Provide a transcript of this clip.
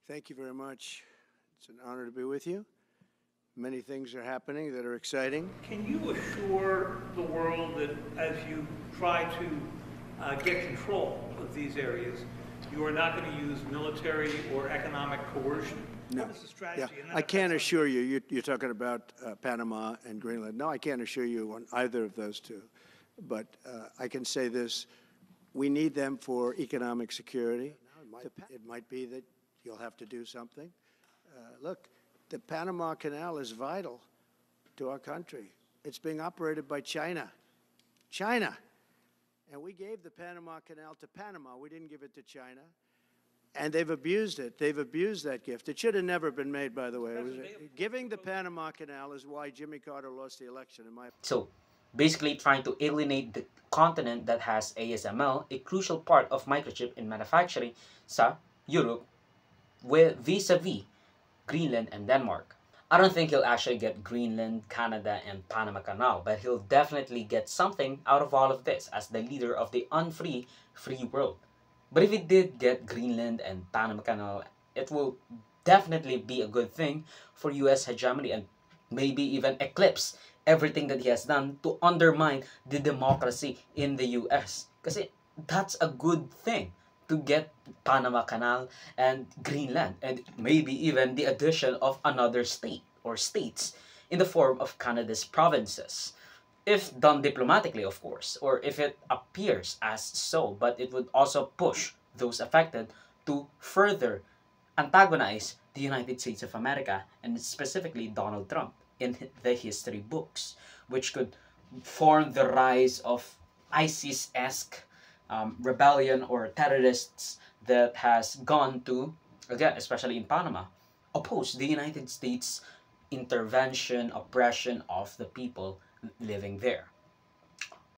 Thank you very much. It's an honor to be with you. Many things are happening that are exciting. Can you assure the world that as you try to get control of these areas, you are not going to use military or economic coercion? No. What is the strategy? I can't assure you, you're talking about Panama and Greenland. No, I can't assure you on either of those two. But I can say this, we need them for economic security. It might be that you'll have to do something. Look, the Panama Canal is vital to our country. It's being operated by China. China. And we gave the Panama Canal to Panama. We didn't give it to China. And they've abused it. They've abused that gift. It should have never been made, by the way. Giving the Panama Canal is why Jimmy Carter lost the election, in my opinion. So, basically trying to alienate the continent that has ASML, a crucial part of microchip in manufacturing sa Europe, with vis-a-vis Greenland and Denmark. I don't think he'll actually get Greenland, Canada, and Panama Canal, but he'll definitely get something out of all of this as the leader of the unfree, free world. But if he did get Greenland and Panama Canal, it will definitely be a good thing for US hegemony and maybe even eclipse everything that he has done to undermine the democracy in the US. Kasi that's a good thing to get Panama Canal and Greenland, and maybe even the addition of another state or states in the form of Canada's provinces. If done diplomatically, of course, or if it appears as so, but it would also push those affected to further antagonize the United States of America, and specifically Donald Trump, in the history books, which could form the rise of ISIS-esque rebellion or terrorists that has gone to, again, especially in Panama, oppose the United States intervention, oppression of the people living there.